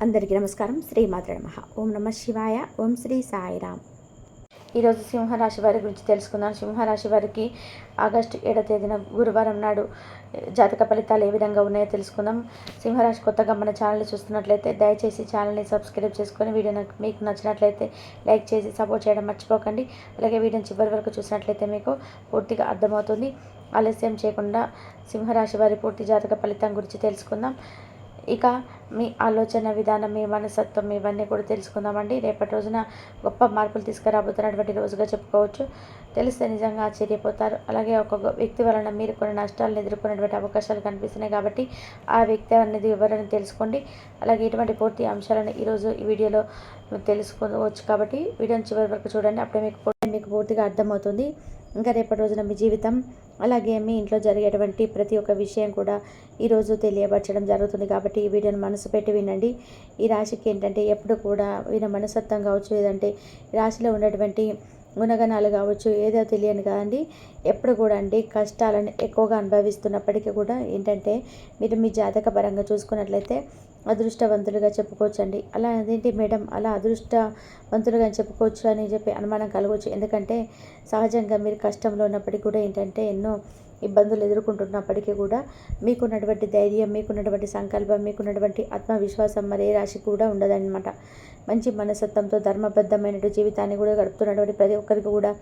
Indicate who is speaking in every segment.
Speaker 1: అందరికీ నమస్కారం. శ్రీమాత్రే నమః. ఓం నమ శివాయ. ఓం శ్రీ సాయిరామ్. ఈరోజు సింహరాశి వారి గురించి తెలుసుకుందాం. సింహరాశి వారికి ఆగస్టు 7వ తేదీన గురువారం నాడు జాతక ఫలితాలు ఏ విధంగా ఉన్నాయో తెలుసుకుందాం. సింహరాశి కొత్తగా మన ఛానల్ని చూస్తున్నట్లయితే దయచేసి ఛానల్ని సబ్స్క్రైబ్ చేసుకొని వీడియో మీకు నచ్చినట్లయితే లైక్ చేసి సపోర్ట్ చేయడం మర్చిపోకండి. అలాగే వీడియోని చివరి వరకు చూసినట్లయితే మీకు పూర్తిగా అర్థమవుతుంది. ఆలస్యం చేయకుండా సింహరాశి వారి పూర్తి జాతక ఫలితం గురించి తెలుసుకుందాం. ఇక మీ ఆలోచన విధానం, మీ మనస్తత్వం ఇవన్నీ కూడా తెలుసుకుందామండి. రేపటి రోజున గొప్ప మార్పులు తీసుకురాబోతున్నటువంటి రోజుగా చెప్పుకోవచ్చు. తెలిస్తే నిజంగా ఆశ్చర్యపోతారు. అలాగే ఒక వ్యక్తి వలన మీరు కొన్ని నష్టాలను ఎదుర్కొనేటువంటి అవకాశాలు కనిపిస్తున్నాయి కాబట్టి ఆ వ్యక్తి అనేది ఎవరని తెలుసుకోండి. అలాగే ఇటువంటి పూర్తి అంశాలను ఈరోజు ఈ వీడియోలో తెలుసుకోవచ్చు కాబట్టి వీడియోని చివరి వరకు చూడండి. అప్పుడే మీకు పూర్తిగా అర్థమవుతుంది. ఇంకా రేపటి రోజున మీ జీవితం అలాగే మీ ఇంట్లో జరిగేటువంటి ప్రతి ఒక్క విషయం కూడా ఈరోజు తెలియపరచడం జరుగుతుంది కాబట్టి ఈ వీడియోని మనసు పెట్టి వినండి. ఈ రాశికి ఏంటంటే ఎప్పుడు కూడా వీళ్ళ మనస్తత్వం కావచ్చు, లేదంటే రాశిలో ఉన్నటువంటి గుణగణాలు కావచ్చు, ఏదో తెలియని కదండి. ఎప్పుడు కూడా అండి కష్టాలను ఎక్కువగా అనుభవిస్తున్నప్పటికీ కూడా ఏంటంటే మీరు మీ జాతక పరంగా చూసుకున్నట్లయితే అదృష్టవంతులుగా చెప్పుకోవచ్చు అండి. అలా అదేంటి మేడం అలా అదృష్టవంతులుగా చెప్పుకోవచ్చు అని చెప్పి అనుమానం కలగవచ్చు. ఎందుకంటే సహజంగా మీరు కష్టంలో ఉన్నప్పటికీ కూడా ఏంటంటే ఎన్నో ఇబ్బందులు ఎదుర్కొంటున్నప్పటికీ కూడా మీకున్నటువంటి ధైర్యం, మీకున్నటువంటి సంకల్పం, మీకున్నటువంటి ఆత్మవిశ్వాసం మరే రాశి కూడా ఉండదన్నమాట. మంచి మనస్తత్వంతో ధర్మబద్ధమైన జీవితాన్ని కూడా గడుపుతున్నటువంటి ప్రతి ఒక్కరికి కూడా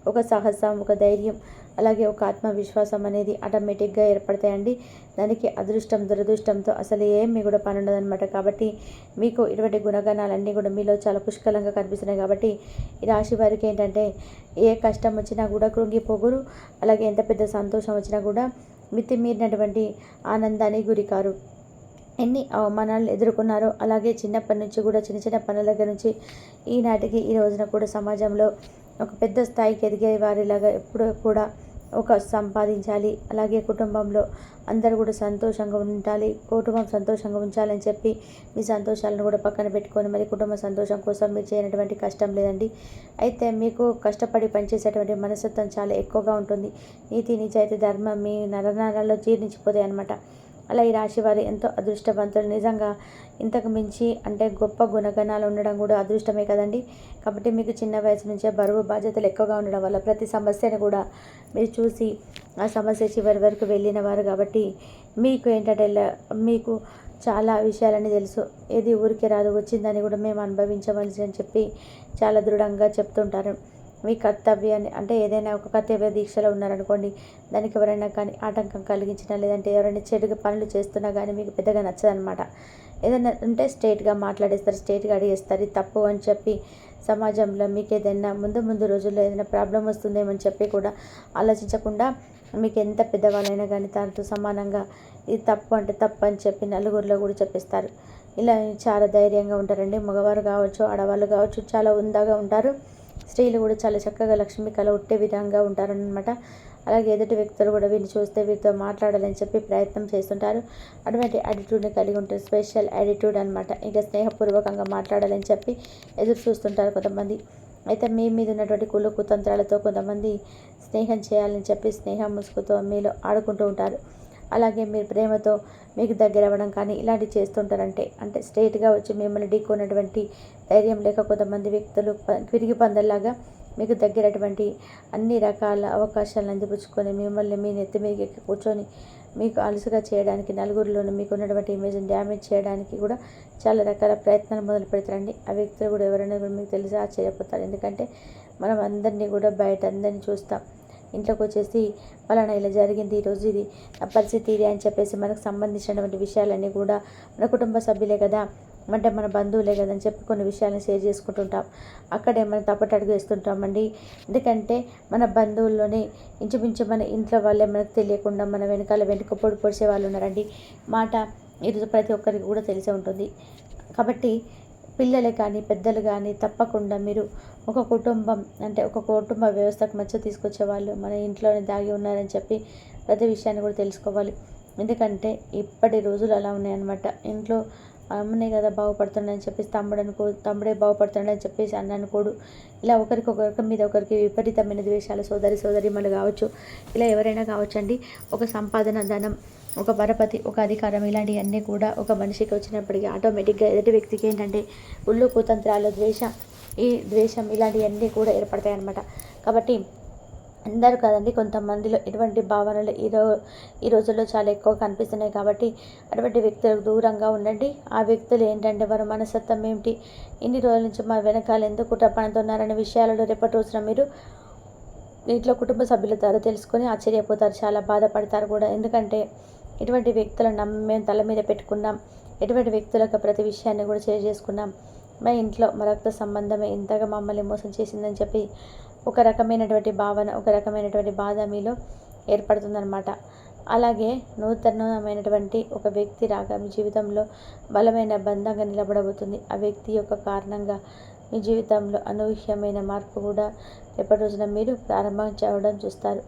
Speaker 1: ఒక సాహసం, ఒక ధైర్యం, అలాగే ఒక ఆత్మవిశ్వాసం అనేది ఆటోమేటిక్గా ఏర్పడతాయండి. దానికి అదృష్టం దురదృష్టంతో అసలు ఏమీ కూడా పని ఉండదన్నమాట. కాబట్టి మీకు ఇటువంటి గుణగణాలన్నీ కూడా మీలో చాలా పుష్కలంగా కనిపిస్తున్నాయి కాబట్టి ఈ రాశి వారికి ఏంటంటే ఏ కష్టం వచ్చినా కూడా కృంగిపోగురు. అలాగే ఎంత పెద్ద సంతోషం వచ్చినా కూడా మితిమీరినటువంటి ఆనందానికి గురికారు. ఎన్ని అవమానాలు ఎదుర్కొన్నారో అలాగే చిన్నప్పటి నుంచి కూడా చిన్న చిన్న పనుల దగ్గర నుంచి ఈనాటికి ఈ రోజున కూడా సమాజంలో ఒక పెద్ద స్థాయికి ఎదిగే వారిలాగా ఎప్పుడూ కూడా ఒక సంపాదించాలి, అలాగే కుటుంబంలో అందరూ కూడా సంతోషంగా ఉండాలి, కుటుంబం సంతోషంగా ఉంచాలని చెప్పి మీ సంతోషాలను కూడా పక్కన పెట్టుకొని మరి కుటుంబ సంతోషం కోసం మీరు చేయనటువంటి కష్టం లేదండి. అయితే మీకు కష్టపడి పనిచేసేటువంటి మనస్తత్వం చాలా ఎక్కువగా ఉంటుంది. నీతి నిజాయితీ ధర్మం మీ నరనరాల్లో జీర్ణించిపోతాయి అన్నమాట. అలా ఈ రాశి వారు ఎంతో అదృష్టవంతులు. నిజంగా ఇంతకు మించి అంటే గొప్ప గుణగణాలు ఉండడం కూడా అదృష్టమే కదండి. కాబట్టి మీకు చిన్న వయసు నుంచే బరువు బాధ్యతలు ఎక్కువగా ఉండడం వల్ల ప్రతి సమస్యను కూడా మీరు చూసి ఆ సమస్య చివరి వరకు వెళ్ళిన వారు కాబట్టి మీకు ఏంటంటే మీకు చాలా విషయాలని తెలుసు. ఏది ఊరికే రాదు, వచ్చిందని కూడా మేము అనుభవించవలసి అని చెప్పి చాలా దృఢంగా చెప్తుంటారు. మీ కర్తవ్యాన్ని అంటే ఏదైనా ఒక కర్తవ్య దీక్షలో ఉన్నారనుకోండి, దానికి ఎవరైనా కానీ ఆటంకం కలిగించినా లేదంటే ఎవరైనా చెడుగా పనులు చేస్తున్నా కానీ మీకు పెద్దగా నచ్చదనమాట. ఏదైనా ఉంటే స్ట్రైట్గా మాట్లాడేస్తారు, స్ట్రైట్గా అడిగేస్తారు ఇది తప్పు అని చెప్పి. సమాజంలో మీకు ఏదైనా ముందు రోజుల్లో ఏదైనా ప్రాబ్లం వస్తుందేమో అని చెప్పి కూడా ఆలోచించకుండా మీకు ఎంత పెద్దవాళ్ళైనా కానీ దాంతో సమానంగా ఇది తప్పు అంటే తప్పు అని చెప్పి నలుగురిలో కూడా చెప్పిస్తారు. ఇలా చాలా ధైర్యంగా ఉంటారండి. మగవారు కావచ్చు, ఆడవాళ్ళు కావచ్చు, చాలా ఉందాగా ఉంటారు. స్త్రీలు కూడా చాలా చక్కగా లక్ష్మి కళ ఉట్టే విధంగా ఉంటారనమాట. అలాగే ఎదుటి వ్యక్తులు కూడా వీళ్ళు చూస్తే వీరితో మాట్లాడాలని చెప్పి ప్రయత్నం చేస్తుంటారు. అటువంటి యాటిట్యూడ్ని కలిగి ఉంటారు. స్పెషల్ యాటిట్యూడ్ అనమాట. ఇంకా స్నేహపూర్వకంగా మాట్లాడాలని చెప్పి ఎదురు చూస్తుంటారు కొంతమంది. అయితే మీ మీద ఉన్నటువంటి కుళ్ళు కుతంత్రాలతో కొంతమంది స్నేహం చేయాలని చెప్పి స్నేహం ముసుగుతో మీలో ఆడుకుంటూ ఉంటారు. అలాగే మీరు ప్రేమతో మీకు దగ్గర అవ్వడం కానీ ఇలాంటివి చేస్తుంటారంటే అంటే స్ట్రైట్గా వచ్చి మిమ్మల్ని ఢీకొన్నటువంటి ధైర్యం లేక కొంతమంది వ్యక్తులు విరిగి పందల్లాగా మీకు దగ్గరటువంటి అన్ని రకాల అవకాశాలను అందిపుచ్చుకొని మిమ్మల్ని మీ నెత్తి మీద ఎక్కి కూర్చొని మీకు అలుసుగా చేయడానికి, నలుగురిలోనూ మీకు ఉన్నటువంటి ఇమేజ్ని డ్యామేజ్ చేయడానికి కూడా చాలా రకాల ప్రయత్నాలు మొదలు పెడతారండి. ఆ వ్యక్తులు కూడా ఎవరైనా కూడా మీకు తెలిసి ఆశ్చర్యపోతారు. ఎందుకంటే మనం అందరినీ కూడా బయట అందరినీ చూస్తాం. ఇంట్లోకి వచ్చేసి పలానా ఇలా జరిగింది, ఈరోజు ఇది పరిస్థితి ఇది అని చెప్పేసి మనకు సంబంధించినటువంటి విషయాలన్నీ కూడా మన కుటుంబ సభ్యులే కదా, అంటే మన బంధువులే కదా అని చెప్పి కొన్ని విషయాలను షేర్ చేసుకుంటుంటాం. అక్కడే మనం తప్పట అడుగు వేస్తుంటామండి. ఎందుకంటే మన బంధువుల్లోనే ఇంచుమించు మన ఇంట్లో వాళ్ళే మనకు తెలియకుండా మన వెనుక పొడిసే వాళ్ళు ఉన్నారండి. మాట ఈరోజు ప్రతి ఒక్కరికి కూడా తెలిసే ఉంటుంది. కాబట్టి పిల్లలే కానీ పెద్దలు కానీ తప్పకుండా మీరు ఒక కుటుంబం అంటే ఒక కుటుంబ వ్యవస్థకు మధ్య తీసుకొచ్చేవాళ్ళు మన ఇంట్లోనే దాగి ఉన్నారని చెప్పి ప్రతి విషయాన్ని కూడా తెలుసుకోవాలి. ఎందుకంటే ఇప్పటి రోజులు అలా ఉన్నాయన్నమాట. ఇంట్లో అమ్మనే కదా బాగుపడుతున్నాడని చెప్పేసి తమ్ముడే బాగుపడుతున్నాడని చెప్పేసి అన్న అనుకోడు. ఇలా ఒకరికి మీద ఒకరికి విపరీతమైన ద్వేషాలు, సోదరిమణులు కావచ్చు, ఇలా ఎవరైనా కావచ్చండి. ఒక సంపాదన ధనం ఒక పరపతి, ఒక అధికారం ఇలాంటివన్నీ కూడా ఒక మనిషికి వచ్చినప్పటికీ ఆటోమేటిక్గా ఎదుటి వ్యక్తికి ఏంటంటే ఉళ్ళు కుతంత్రాలు, ద్వేషం ఇలాంటివన్నీ కూడా ఏర్పడతాయి అన్నమాట. కాబట్టి అందరూ కాదండి, కొంతమందిలో ఇటువంటి భావనలు ఈ రోజుల్లో చాలా ఎక్కువ కనిపిస్తున్నాయి. కాబట్టి అటువంటి వ్యక్తులకు దూరంగా ఉండండి. ఆ వ్యక్తులు ఏంటంటే వారి మనస్తత్వం ఏమిటి, ఇన్ని రోజుల నుంచి మా వెనకాల ఎందుకు కుట్ర పన్నుతున్నారనే విషయాలలో రేపటి రోజున మీరు ఇంట్లో కుటుంబ సభ్యుల ద్వారా తెలుసుకొని ఆశ్చర్యపోతారు, చాలా బాధపడతారు కూడా. ఎందుకంటే ఇటువంటి వ్యక్తులను మేము తల మీద పెట్టుకున్నాం, ఎటువంటి వ్యక్తులకు ప్రతి విషయాన్ని కూడా షేర్ చేసుకున్నాం, మా ఇంట్లో మా రక్త సంబంధమే ఇంతగా మమ్మల్ని మోసం చేసిందని చెప్పి ఒక రకమైనటువంటి భావన, ఒక రకమైనటువంటి బాధ మీలో ఏర్పడుతుందన్నమాట. అలాగే నూతనమైనటువంటి ఒక వ్యక్తి రాగా మీ జీవితంలో బలమైన బంధంగా నిలబడబోతుంది. ఆ వ్యక్తి యొక్క కారణంగా మీ జీవితంలో అనూహ్యమైన మార్పు కూడా రేపటి రోజున మీరు ప్రారంభించడం చూస్తారు.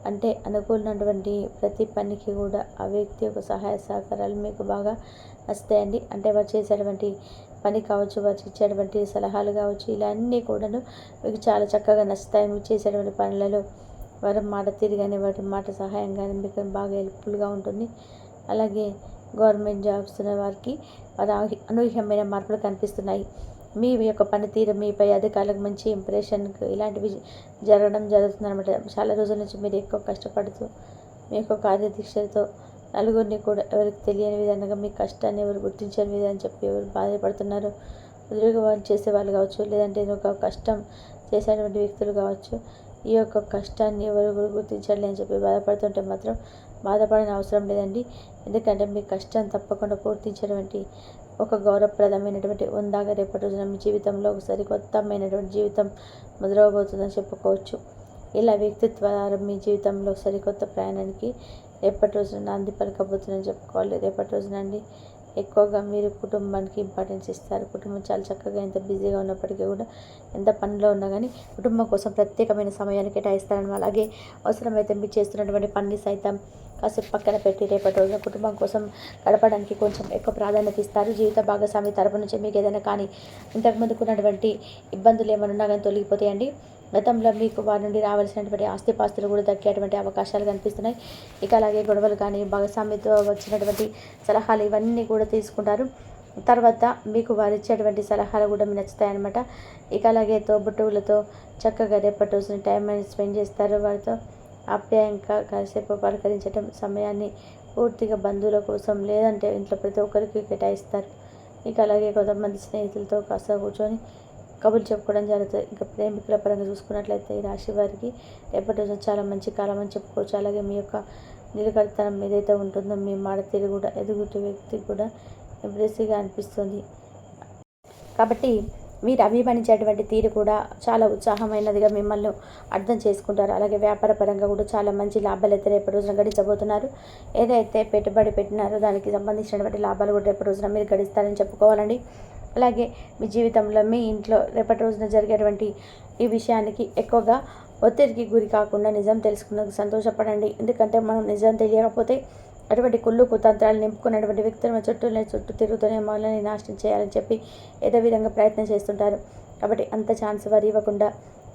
Speaker 1: అంటే అనుకూలమైనటువంటి ప్రతి పనికి కూడా ఆ వ్యక్తి యొక్క సహాయ సహకారాలు మీకు బాగా వస్తాయండి. అంటే వారు చేసేటువంటి పని కావచ్చు, వారు ఇచ్చేటువంటి సలహాలు కావచ్చు, ఇలా అన్నీ కూడాను మీకు చాలా చక్కగా నచ్చుతాయి. మీరు చేసేటువంటి పనులలో వారి మాట తీరు కానీ, వారి మాట సహాయం కానీ మీకు బాగా హెల్ప్ఫుల్గా ఉంటుంది. అలాగే గవర్నమెంట్ జాబ్స్ ఉన్న వారికి వారి అనూహ్యమైన మార్పులు కనిపిస్తున్నాయి. మీ యొక్క పనితీరు మీపై అధికారులకు మంచి ఇంప్రెషన్కు ఇలాంటివి జరుగుతుందన్నమాట. చాలా రోజుల నుంచి మీరు ఎక్కువ కష్టపడుతూ మీ యొక్క కార్యదీక్షలతో నలుగురిని కూడా ఎవరికి తెలియని విధంగా మీ కష్టాన్ని ఎవరు గుర్తించని విధంగా చెప్పి ఎవరు బాధపడుతున్నారు, ఉద్యోగం చేసేవాళ్ళు కావచ్చు, లేదంటే ఒక కష్టం చేసేటువంటి వ్యక్తులు కావచ్చు, ఈ యొక్క కష్టాన్ని ఎవరు కూడా గుర్తించాలి అని చెప్పి బాధపడుతుంటే మాత్రం బాధపడిన అవసరం లేదండి. ఎందుకంటే మీ కష్టం తప్పకుండా పూర్తించినటువంటి ఒక గౌరవప్రదమైనటువంటి ఉందాగా రేపటి రోజున మీ జీవితంలో ఒకసారి కొత్తమైనటువంటి జీవితం మొదలవబోతుందని చెప్పుకోవచ్చు. ఇలా వ్యక్తిత్వాలు మీ జీవితంలో సరికొత్త ప్రయాణానికి రేపటి రోజున నాంది పలకబోతుందని చెప్పుకోవాలి. రేపటి రోజున అండి ఎక్కువగా మీరు కుటుంబానికి ఇంపార్టెన్స్ ఇస్తారు. కుటుంబం చాలా చక్కగా ఎంత బిజీగా ఉన్నప్పటికీ కూడా, ఎంత పనిలో ఉన్నా కానీ కుటుంబం కోసం ప్రత్యేకమైన సమయాన్ని కేటాయిస్తారని. అలాగే అవసరమైతే మీరు చేస్తున్నటువంటి పని సైతం కాసేపు పక్కన పెట్టి రేపటి రోజున కుటుంబం కోసం గడపడానికి కొంచెం ఎక్కువ ప్రాధాన్యత ఇస్తారు. జీవిత భాగస్వామి తరపు నుంచి మీకు ఏదైనా కానీ ఇంతకుముందుకు ఉన్నటువంటి ఇబ్బందులు ఏమైనా ఉన్నా కానీ తొలగిపోతాయండి. గతంలో మీకు వారి నుండి రావాల్సినటువంటి ఆస్తిపాస్తులు కూడా దక్కేటువంటి అవకాశాలు కనిపిస్తున్నాయి. ఇక అలాగే గొడవలు కానీ, భాగస్వామితో వచ్చినటువంటి సలహాలు ఇవన్నీ కూడా తీసుకుంటారు. తర్వాత మీకు వారు ఇచ్చేటువంటి సలహాలు కూడా మీకు నచ్చుతాయన్నమాట. ఇక అలాగే తోబుట్టువులతో చక్కగా రేపటి రోజున టైం అనేది స్పెండ్ చేస్తారు. వారితో ఆప్యాయంగా కాసేపు పలకరించడం, సమయాన్ని పూర్తిగా బంధువుల కోసం లేదంటే ఇంట్లో ప్రతి ఒక్కరికి కేటాయిస్తారు. ఇక అలాగే కొంతమంది స్నేహితులతో కాస్త కూర్చొని కబుర్లు చెప్పుకోవడం జరుగుతుంది. ఇంకా ప్రేమికుల పరంగా చూసుకున్నట్లయితే ఈ రాశి వారికి రేపటి రోజు చాలా మంచి కాలం అని చెప్పుకోవచ్చు. అలాగే మీ యొక్క నిలకడతనం ఏదైతే ఉంటుందో మీ మాట తీరు కూడా ఎదుగుతూ వ్యక్తికి కూడా ఇంప్రెసివ్గా అనిపిస్తుంది. కాబట్టి మీరు అభిమానించేటువంటి తీరు కూడా చాలా ఉత్సాహమైనదిగా మిమ్మల్ని అర్థం చేసుకుంటారు. అలాగే వ్యాపార పరంగా కూడా చాలా మంచి లాభాలు అయితే రేపటి రోజున గడించబోతున్నారు. ఏదైతే పెట్టుబడి పెట్టినారో దానికి సంబంధించినటువంటి లాభాలు కూడా రేపటి రోజున మీరు గడిస్తారని చెప్పుకోవాలండి. అలాగే మీ జీవితంలో మీ ఇంట్లో రేపటి రోజున జరిగేటువంటి ఈ విషయానికి ఎక్కువగా ఒత్తిడికి గురి కాకుండా నిజం తెలుసుకున్నందుకు సంతోషపడండి. ఎందుకంటే మనం నిజం తెలియకపోతే అటువంటి కుళ్ళు కుతంత్రాలు నింపుకున్నటువంటి వ్యక్తులు మన చుట్టూ తిరుగుతూనే మనల్ని నాశనం చేయాలని చెప్పి ఏదో విధంగా ప్రయత్నం చేస్తుంటారు. కాబట్టి అంత ఛాన్స్ వారు ఇవ్వకుండా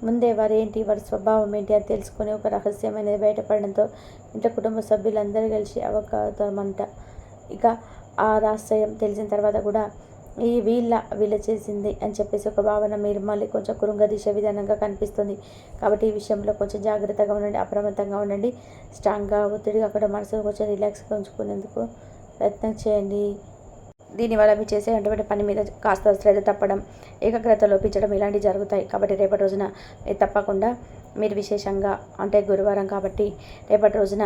Speaker 1: ముందే వారు ఏంటి, వారి స్వభావం ఏంటి అని తెలుసుకొని ఒక రహస్యమైనది బయటపడడంతో ఇంట్లో కుటుంబ సభ్యులందరూ కలిసి అవకాశమంట. ఇక ఆ రహస్యం తెలిసిన తర్వాత కూడా వీళ్ళ చేసింది అని చెప్పేసి ఒక భావన మీరు మళ్ళీ కొంచెం కృంగదీసే విధానంగా కనిపిస్తుంది. కాబట్టి ఈ విషయంలో కొంచెం జాగ్రత్తగా ఉండండి, అప్రమత్తంగా ఉండండి. స్ట్రాంగ్గా ఒత్తిడిగా అక్కడ మనసును కొంచెం రిలాక్స్గా ఉంచుకునేందుకు ప్రయత్నం చేయండి. దీనివల్ల మీరు చేసేటువంటి పని మీద కాస్త శ్రద్ధ తప్పడం, ఏకాగ్రత లోపించడం ఇలాంటివి జరుగుతాయి. కాబట్టి రేపటి రోజున మీరు తప్పకుండా మీరు విశేషంగా అంటే గురువారం కాబట్టి రేపటి రోజున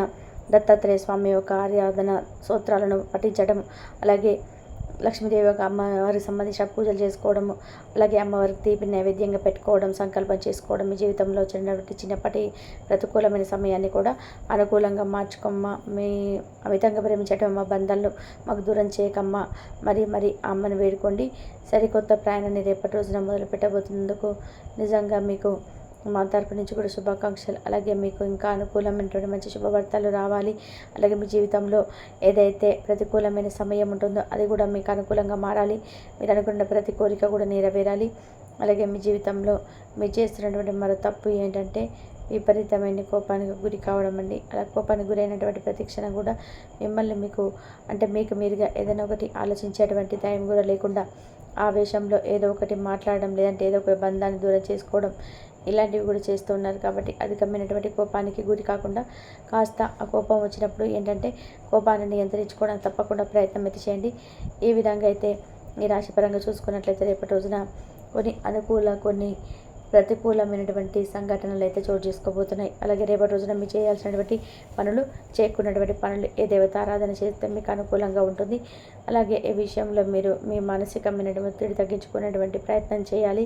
Speaker 1: దత్తాత్రేయ స్వామి యొక్క ఆరాధన స్తోత్రాలను పఠించడం, అలాగే లక్ష్మీదేవి యొక్క అమ్మవారికి సంబంధించిన పూజలు చేసుకోవడము, అలాగే అమ్మవారికి తీపి నైవేద్యంగా పెట్టుకోవడం, సంకల్పం చేసుకోవడం, మీ జీవితంలో వచ్చినటువంటి చిన్నప్పటి ప్రతికూలమైన సమయాన్ని కూడా అనుకూలంగా మార్చుకోమ్మ. మీ అమితంగా ప్రేమించడం మా బంధాలను మాకు దూరం చేయకమ్మా. మరి అమ్మని వేడుకోండి. సరికొత్త ప్రయాణాన్ని రేపటి రోజున మొదలు పెట్టబోతున్నందుకు నిజంగా మీకు మా తరపు నుంచి కూడా శుభాకాంక్షలు. అలాగే మీకు ఇంకా అనుకూలమైనటువంటి మంచి శుభవార్తలు రావాలి. అలాగే మీ జీవితంలో ఏదైతే ప్రతికూలమైన సమయం ఉంటుందో అది కూడా మీకు అనుకూలంగా మారాలి. మీరు అనుకున్న ప్రతి కోరిక కూడా నెరవేరాలి. అలాగే మీ జీవితంలో మీరు చేస్తున్నటువంటి మరో తప్పు ఏంటంటే విపరీతమైన కోపానికి గురి కావడం అండి. అలా కోపానికి గురైనటువంటి ప్రతి క్షణం కూడా మిమ్మల్ని మీకు మీరుగా ఏదైనా ఒకటి ఆలోచించేటువంటి టైం కూడా లేకుండా ఆవేశంలో ఏదో ఒకటి మాట్లాడడం, లేదంటే ఏదో ఒక బంధాన్ని దూరం చేసుకోవడం, ఇలాంటివి కూడా చేస్తూ ఉన్నారు. కాబట్టి అధికమైనటువంటి కోపానికి గురి కాకుండా కాస్త ఆ కోపం వచ్చినప్పుడు ఏంటంటే కోపాన్ని నియంత్రించుకోవడానికి తప్పకుండా ప్రయత్నం అయితే చేయండి. ఈ విధంగా అయితే ఈ రాశిపరంగా చూసుకున్నట్లయితే రేపటి రోజున కొన్ని ప్రతికూలమైనటువంటి సంఘటనలు అయితే చోటు చేసుకోబోతున్నాయి. అలాగే రేపటి రోజున మీరు చేయాల్సినటువంటి చేయకున్నటువంటి పనులు ఏ దేవతారాధన చేస్తే మీకు అనుకూలంగా ఉంటుంది. అలాగే ఈ విషయంలో మీరు మీ మానసికమైనటువంటి ఒత్తిడి తగ్గించుకునేటువంటి ప్రయత్నం చేయాలి.